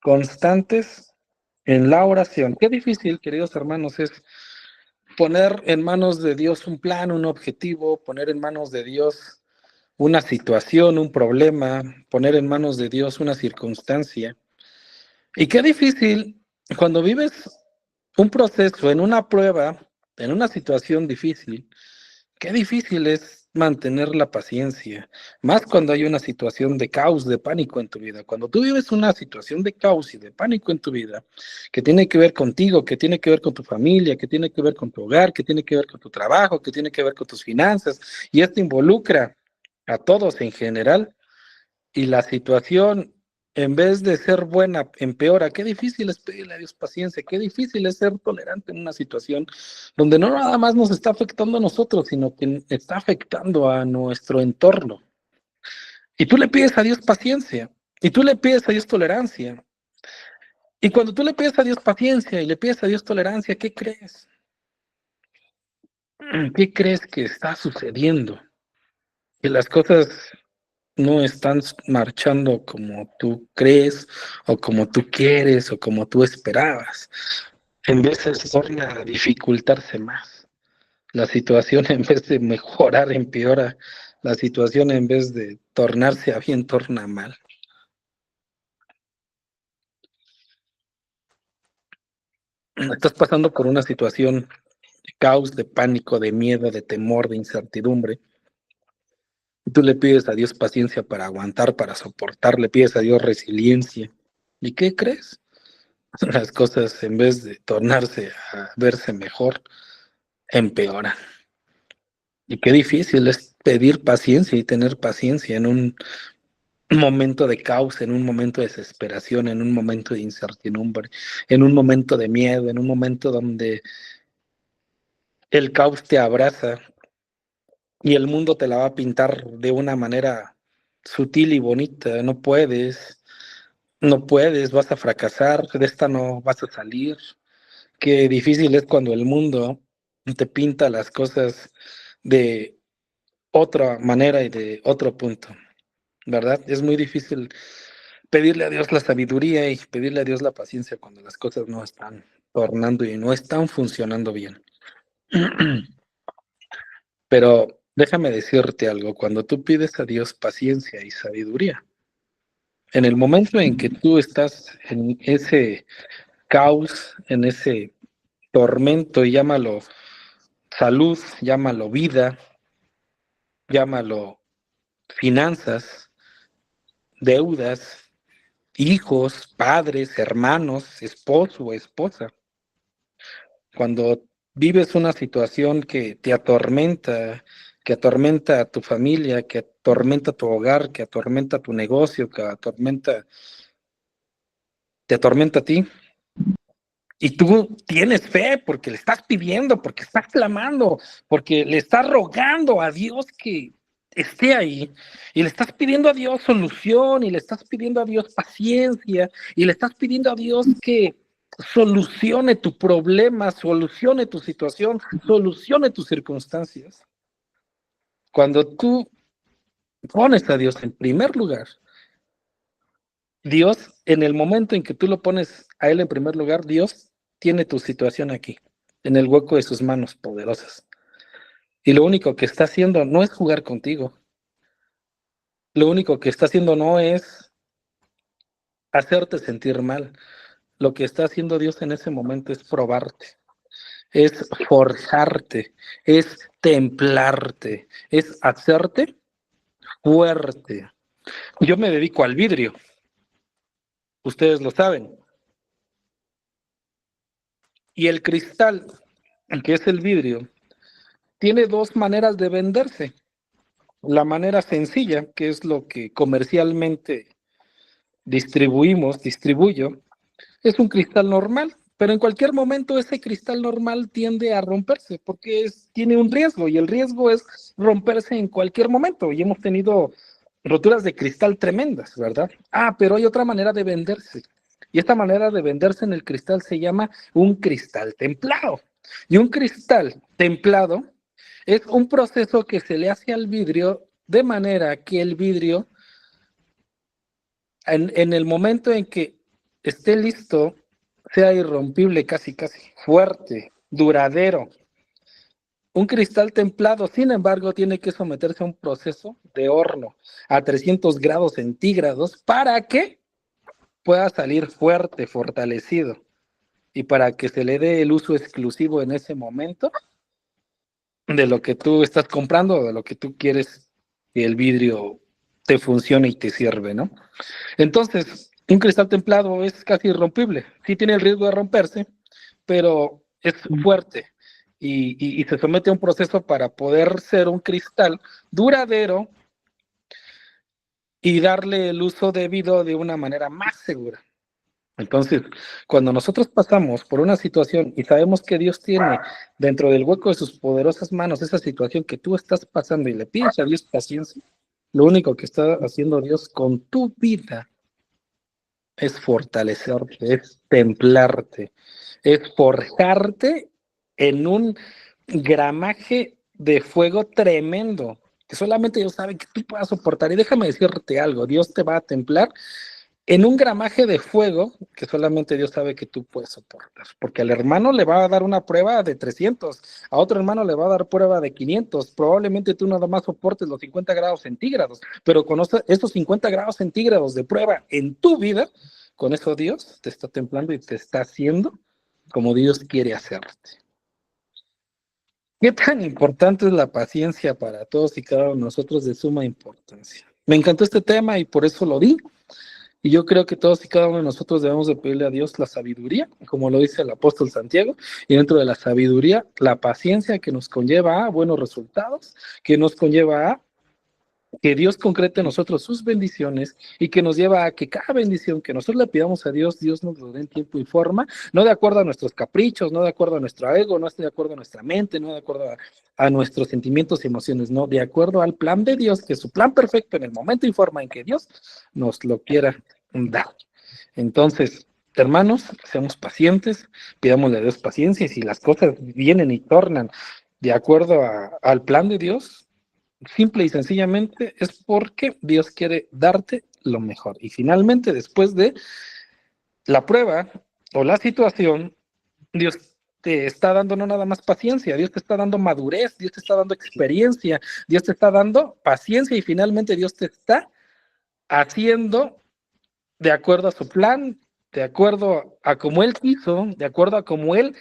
constantes en la oración. Qué difícil, queridos hermanos, es poner en manos de Dios un plan, un objetivo, poner en manos de Dios una situación, un problema, poner en manos de Dios una circunstancia. Y qué difícil cuando vives un proceso, en una prueba, en una situación difícil, qué difícil es mantener la paciencia, más cuando hay una situación de caos, de pánico en tu vida. Cuando tú vives una situación de caos y de pánico en tu vida, que tiene que ver contigo, que tiene que ver con tu familia, que tiene que ver con tu hogar, que tiene que ver con tu trabajo, que tiene que ver con tus finanzas, y esto involucra a todos en general, y la situación en vez de ser buena, empeora. Qué difícil es pedirle a Dios paciencia, qué difícil es ser tolerante en una situación donde no nada más nos está afectando a nosotros, sino que está afectando a nuestro entorno. Y tú le pides a Dios paciencia, y tú le pides a Dios tolerancia. Y cuando tú le pides a Dios paciencia y le pides a Dios tolerancia, ¿qué crees? ¿Qué crees que está sucediendo? Que las cosas no están marchando como tú crees, o como tú quieres, o como tú esperabas. En vez de dificultarse más. La situación, en vez de mejorar, empeora. La situación, en vez de tornarse a bien, torna mal. Estás pasando por una situación de caos, de pánico, de miedo, de temor, de incertidumbre. Y tú le pides a Dios paciencia para aguantar, para soportar, le pides a Dios resiliencia. ¿Y qué crees? Las cosas, en vez de tornarse a verse mejor, empeoran. Y qué difícil es pedir paciencia y tener paciencia en un momento de caos, en un momento de desesperación, en un momento de incertidumbre, en un momento de miedo, en un momento donde el caos te abraza y el mundo te la va a pintar de una manera sutil y bonita. No puedes, vas a fracasar, de esta no vas a salir. Qué difícil es cuando el mundo te pinta las cosas de otra manera y de otro punto, ¿verdad? Es muy difícil pedirle a Dios la sabiduría y pedirle a Dios la paciencia cuando las cosas no están tornando y no están funcionando bien. Pero déjame decirte algo, cuando tú pides a Dios paciencia y sabiduría, en el momento en que tú estás en ese caos, en ese tormento, y llámalo salud, llámalo vida, llámalo finanzas, deudas, hijos, padres, hermanos, esposo o esposa. Cuando vives una situación que te atormenta, que atormenta a tu familia, que atormenta tu hogar, que atormenta tu negocio, que te atormenta a ti, y tú tienes fe porque le estás pidiendo, porque estás clamando, porque le estás rogando a Dios que esté ahí, y le estás pidiendo a Dios solución, y le estás pidiendo a Dios paciencia, y le estás pidiendo a Dios que solucione tu problema, solucione tu situación, solucione tus circunstancias. Cuando tú pones a Dios en primer lugar, Dios, en el momento en que tú lo pones a Él en primer lugar, Dios tiene tu situación aquí, en el hueco de sus manos poderosas. Y lo único que está haciendo no es jugar contigo. Lo único que está haciendo no es hacerte sentir mal. Lo que está haciendo Dios en ese momento es probarte, es forjarte, es templarte, es hacerte fuerte. Yo me dedico al vidrio, ustedes lo saben. Y el cristal, que es el vidrio, tiene dos maneras de venderse. La manera sencilla, que es lo que comercialmente distribuyo, es un cristal normal, pero en cualquier momento ese cristal normal tiende a romperse porque tiene un riesgo, y el riesgo es romperse en cualquier momento, y hemos tenido roturas de cristal tremendas, ¿verdad? Pero hay otra manera de venderse, y esta manera de venderse en el cristal se llama un cristal templado. Y un cristal templado es un proceso que se le hace al vidrio de manera que el vidrio, en el momento en que esté listo, sea irrompible, casi, fuerte, duradero. Un cristal templado, sin embargo, tiene que someterse a un proceso de horno a 300 grados centígrados para que pueda salir fuerte, fortalecido, y para que se le dé el uso exclusivo en ese momento de lo que tú estás comprando o de lo que tú quieres que el vidrio te funcione y te sirve, ¿no? Entonces, un cristal templado es casi irrompible. Sí tiene el riesgo de romperse, pero es fuerte y se somete a un proceso para poder ser un cristal duradero y darle el uso debido de una manera más segura. Entonces, cuando nosotros pasamos por una situación y sabemos que Dios tiene dentro del hueco de sus poderosas manos esa situación que tú estás pasando y le pides a Dios paciencia, lo único que está haciendo Dios con tu vida es fortalecerte, es templarte, es forjarte en un gramaje de fuego tremendo, que solamente Dios sabe que tú puedas soportar. Y déjame decirte algo, Dios te va a templar en un gramaje de fuego que solamente Dios sabe que tú puedes soportar, porque al hermano le va a dar una prueba de 300, a otro hermano le va a dar prueba de 500, probablemente tú nada más soportes los 50 grados centígrados, pero con esos 50 grados centígrados de prueba en tu vida, con eso Dios te está templando y te está haciendo como Dios quiere hacerte. ¿Qué tan importante es la paciencia para todos y cada uno de nosotros? De suma importancia. Me encantó este tema y por eso lo di. Y yo creo que todos y cada uno de nosotros debemos de pedirle a Dios la sabiduría, como lo dice el apóstol Santiago, y dentro de la sabiduría, la paciencia que nos conlleva a buenos resultados, que nos conlleva a que Dios concrete en nosotros sus bendiciones y que nos lleva a que cada bendición que nosotros le pidamos a Dios, Dios nos lo dé en tiempo y forma, no de acuerdo a nuestros caprichos, no de acuerdo a nuestro ego, no de acuerdo a nuestra mente, no de acuerdo a nuestros sentimientos y emociones, no, de acuerdo al plan de Dios, que es su plan perfecto en el momento y forma en que Dios nos lo quiera dar. Entonces, hermanos, seamos pacientes, pidámosle a Dios paciencia y si las cosas vienen y tornan de acuerdo al plan de Dios, simple y sencillamente es porque Dios quiere darte lo mejor. Y finalmente, después de la prueba o la situación, Dios te está dando no nada más paciencia, Dios te está dando madurez, Dios te está dando experiencia, Dios te está dando paciencia y finalmente Dios te está haciendo de acuerdo a su plan, de acuerdo a como Él quiso, de acuerdo a como Él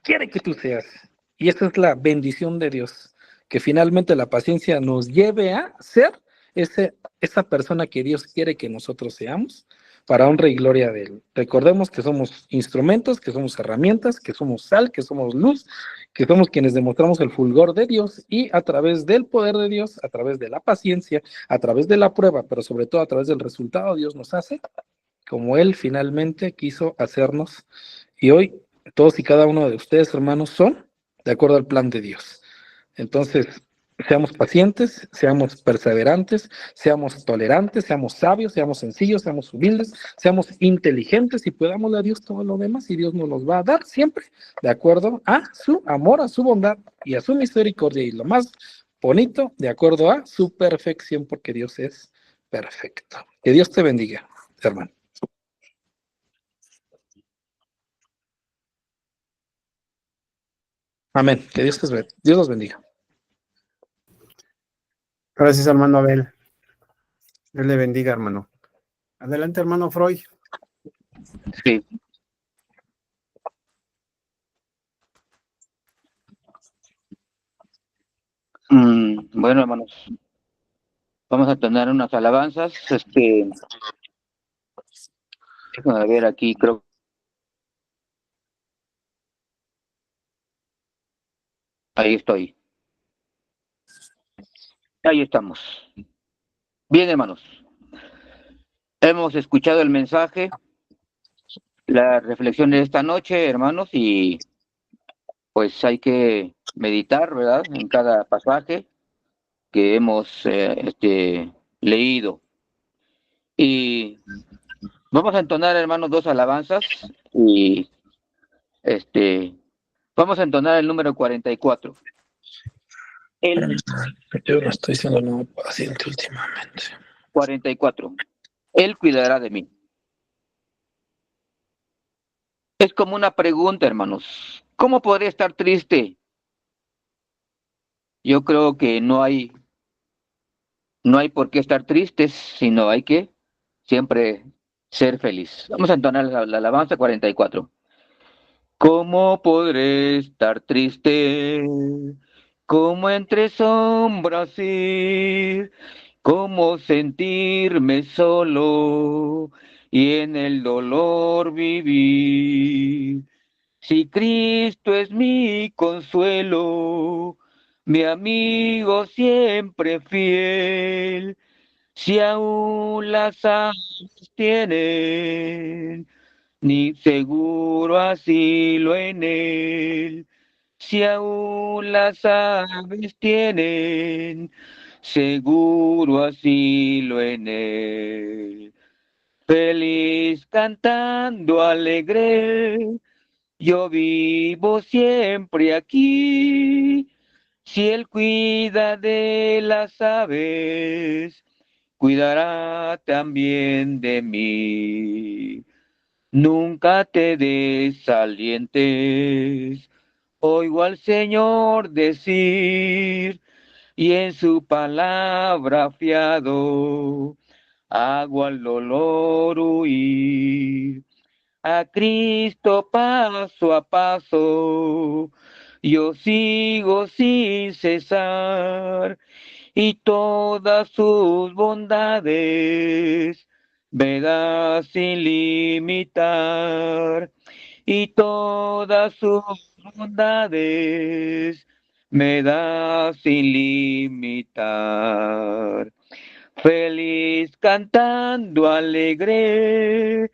quiere que tú seas. Y esa es la bendición de Dios, que finalmente la paciencia nos lleve a ser esa persona que Dios quiere que nosotros seamos, para honra y gloria de Él. Recordemos que somos instrumentos, que somos herramientas, que somos sal, que somos luz, que somos quienes demostramos el fulgor de Dios y a través del poder de Dios, a través de la paciencia, a través de la prueba, pero sobre todo a través del resultado, Dios nos hace como Él finalmente quiso hacernos. Y hoy todos y cada uno de ustedes, hermanos, son de acuerdo al plan de Dios. Entonces, seamos pacientes, seamos perseverantes, seamos tolerantes, seamos sabios, seamos sencillos, seamos humildes, seamos inteligentes y podamos a Dios todo lo demás y Dios nos los va a dar siempre de acuerdo a su amor, a su bondad y a su misericordia y lo más bonito, de acuerdo a su perfección, porque Dios es perfecto. Que Dios te bendiga, hermano. Amén. Que Dios los bendiga. Gracias, hermano Abel. Dios le bendiga, hermano. Adelante, hermano Freud. Sí. Bueno, hermanos, vamos a tener unas alabanzas. Déjame ver aquí, creo. Ahí estoy. Ahí estamos. Bien, hermanos. Hemos escuchado el mensaje, la reflexión de esta noche, hermanos, y pues hay que meditar, ¿verdad?, en cada pasaje que hemos leído. Y vamos a entonar, hermanos, dos alabanzas y vamos a entonar el número 44. Yo no estoy siendo nada paciente últimamente. 44. Él cuidará de mí. Es como una pregunta, hermanos. ¿Cómo podría estar triste? Yo creo que no hay por qué estar tristes, sino hay que siempre ser feliz. Vamos a entonar la alabanza 44. ¿Cómo podré estar triste? ¿Cómo entre sombras ir? ¿Cómo sentirme solo y en el dolor vivir? Si Cristo es mi consuelo, mi amigo siempre fiel, Si aún las aves tienen, ni seguro asilo en él. Si aún las aves tienen, seguro asilo en él. Feliz cantando alegre, yo vivo siempre aquí. Si él cuida de las aves, cuidará también de mí. Nunca te desalientes, oigo al Señor decir, y en su palabra fiado, hago al dolor huir. A Cristo paso a paso, yo sigo sin cesar y todas sus bondades me da sin limitar y todas sus bondades me da sin limitar. Feliz cantando alegre,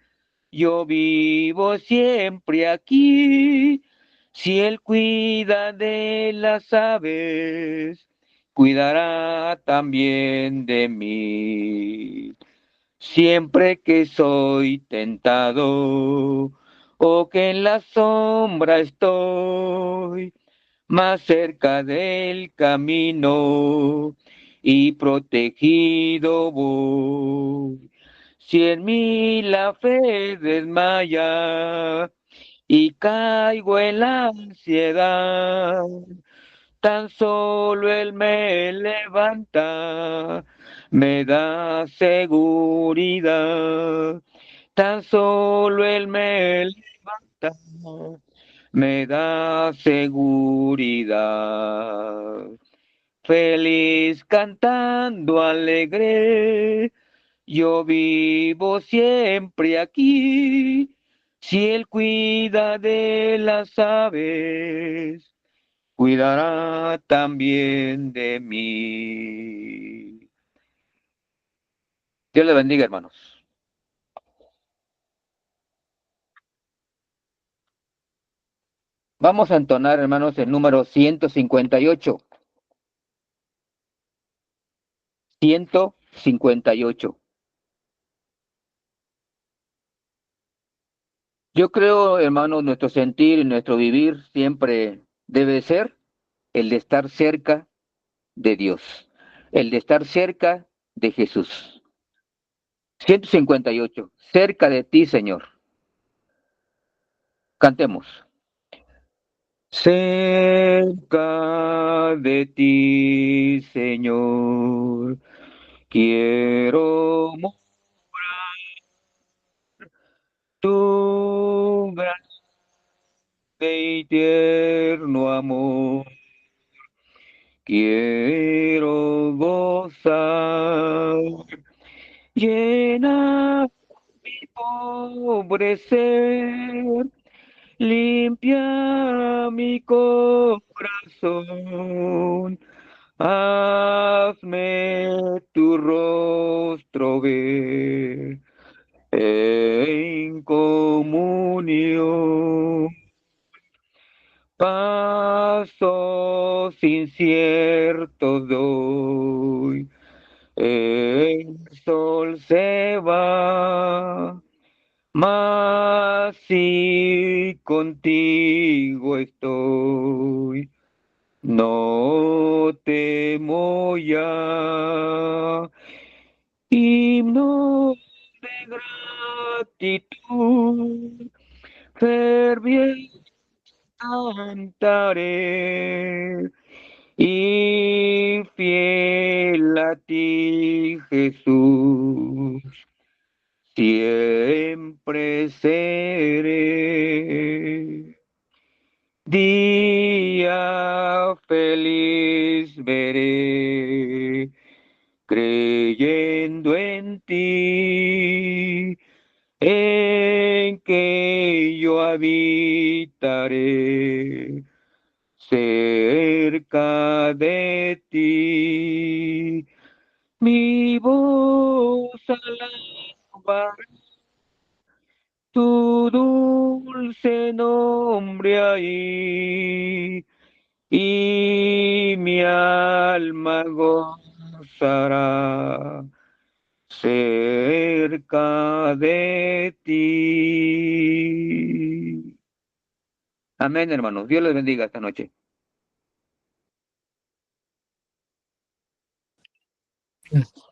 yo vivo siempre aquí. Si él cuida de las aves, cuidará también de mí. Siempre que soy tentado o que en la sombra estoy, más cerca del camino y protegido voy. Si en mí la fe desmaya y caigo en la ansiedad, tan solo Él me levanta, me da seguridad. Tan solo Él me levanta, me da seguridad. Feliz cantando alegre, yo vivo siempre aquí. Si Él cuida de las aves, cuidará también de mí. Dios le bendiga, hermanos. Vamos a entonar, hermanos, el número 158. 158. Yo creo, hermanos, nuestro sentir y nuestro vivir siempre debe ser el de estar cerca de Dios, el de estar cerca de Jesús. 158. Cerca de ti, Señor. Cantemos. Cerca de ti, Señor, quiero tu grande y tierno amor. Quiero gozar, llena mi pobre ser, limpia mi corazón, hazme tu rostro ver en comunión. Pasos inciertos doy, el sol se va, mas si contigo estoy, no temo ya. Himno de gratitud, ferviente cantaré y fiel a ti, Jesús, siempre seré. Día feliz veré, creyendo en ti, en que yo habitaré cerca de ti, Mi voz alabará tu dulce nombre ahí, y mi alma gozará cerca de ti. Amén, hermanos. Dios les bendiga esta noche.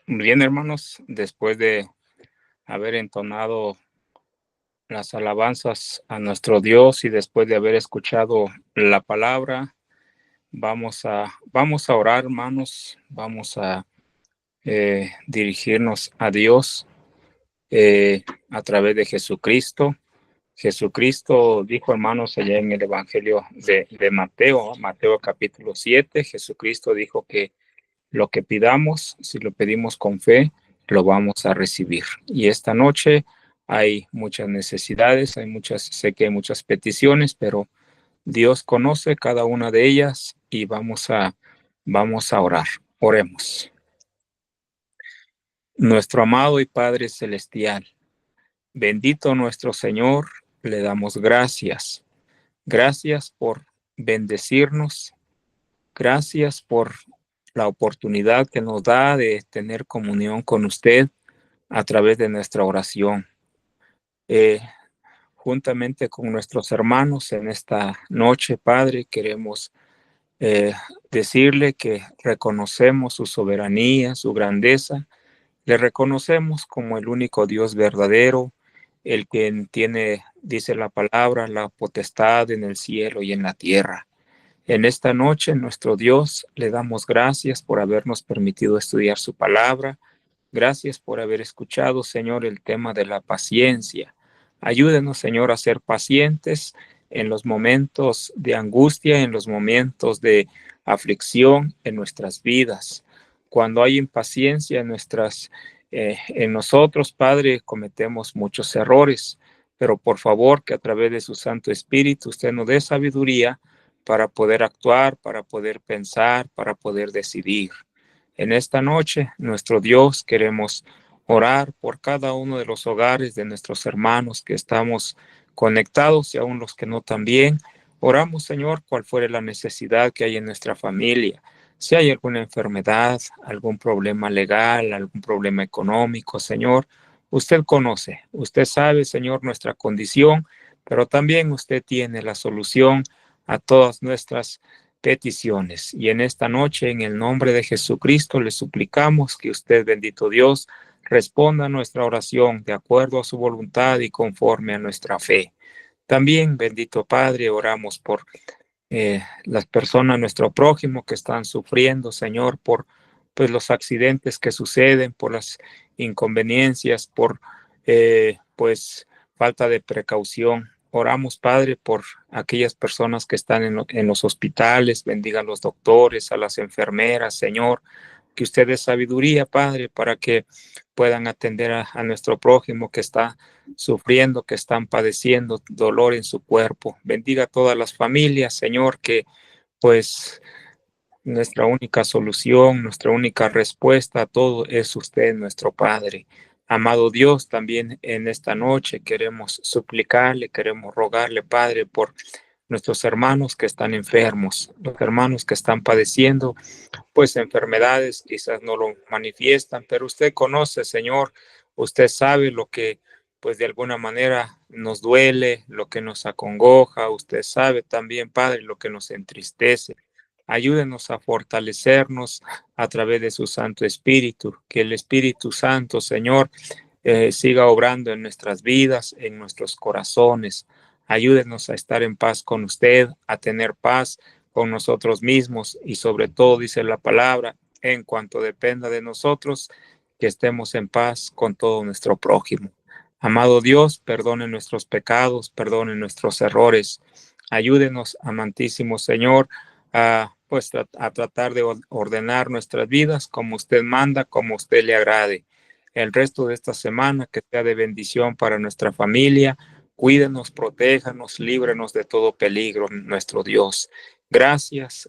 Bien, hermanos, después de haber entonado las alabanzas a nuestro Dios y después de haber escuchado la palabra, vamos a orar, hermanos, vamos a dirigirnos a Dios a través de Jesucristo. Jesucristo dijo, hermanos, allá en el Evangelio de Mateo, Mateo capítulo 7, Jesucristo dijo que lo que pidamos, si lo pedimos con fe, lo vamos a recibir. Y esta noche hay muchas necesidades, sé que hay muchas peticiones, pero Dios conoce cada una de ellas y vamos a orar. Oremos. Nuestro amado y Padre celestial, bendito nuestro Señor, le damos gracias. Gracias por bendecirnos. Gracias por la oportunidad que nos da de tener comunión con usted a través de nuestra oración. Juntamente con nuestros hermanos en esta noche, Padre, queremos decirle que reconocemos su soberanía, su grandeza. Le reconocemos como el único Dios verdadero, el que tiene, dice la palabra, la potestad en el cielo y en la tierra. En esta noche, nuestro Dios, le damos gracias por habernos permitido estudiar su palabra. Gracias por haber escuchado, Señor, el tema de la paciencia. Ayúdenos, Señor, a ser pacientes en los momentos de angustia, en los momentos de aflicción en nuestras vidas. Cuando hay impaciencia en nosotros, Padre, cometemos muchos errores, pero por favor que a través de su Santo Espíritu usted nos dé sabiduría para poder actuar, para poder pensar, para poder decidir. En esta noche, nuestro Dios, queremos orar por cada uno de los hogares de nuestros hermanos que estamos conectados y aún los que no también. Oramos, Señor, cuál fuera la necesidad que hay en nuestra familia. Si hay alguna enfermedad, algún problema legal, algún problema económico, Señor, usted conoce, usted sabe, Señor, nuestra condición, pero también usted tiene la solución a todas nuestras peticiones. Y en esta noche, en el nombre de Jesucristo, le suplicamos que usted, bendito Dios, responda a nuestra oración de acuerdo a su voluntad y conforme a nuestra fe. También, bendito Padre, oramos por las personas, nuestro prójimo, que están sufriendo, Señor, por pues los accidentes que suceden, por las inconveniencias, por pues falta de precaución. Oramos, Padre, por aquellas personas que están en los hospitales, bendiga a los doctores, a las enfermeras, Señor, que usted dé sabiduría, Padre, para que puedan atender a nuestro prójimo que está sufriendo, que están padeciendo dolor en su cuerpo. Bendiga a todas las familias, Señor, que pues nuestra única solución, nuestra única respuesta a todo es usted, nuestro Padre. Amado Dios, también en esta noche queremos suplicarle, queremos rogarle, Padre, por nuestros hermanos que están enfermos, los hermanos que están padeciendo pues enfermedades, quizás no lo manifiestan, pero usted conoce, Señor, usted sabe lo que pues de alguna manera nos duele, lo que nos acongoja, usted sabe también, Padre, lo que nos entristece. Ayúdenos a fortalecernos a través de su Santo Espíritu, que el Espíritu Santo, Señor, siga obrando en nuestras vidas, en nuestros corazones. Ayúdenos a estar en paz con usted, a tener paz con nosotros mismos y sobre todo, dice la palabra, en cuanto dependa de nosotros, que estemos en paz con todo nuestro prójimo. Amado Dios, perdone nuestros pecados, perdone nuestros errores. Ayúdenos, amantísimo Señor, a tratar de ordenar nuestras vidas como usted manda, como usted le agrade. El resto de esta semana que sea de bendición para nuestra familia. Cuídenos, protéjanos, líbrenos de todo peligro, nuestro Dios. Gracias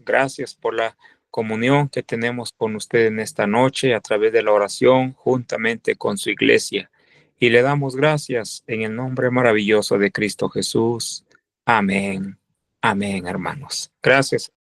por la comunión que tenemos con usted en esta noche a través de la oración juntamente con su iglesia. Y le damos gracias en el nombre maravilloso de Cristo Jesús. Amén. Amén, hermanos. Gracias.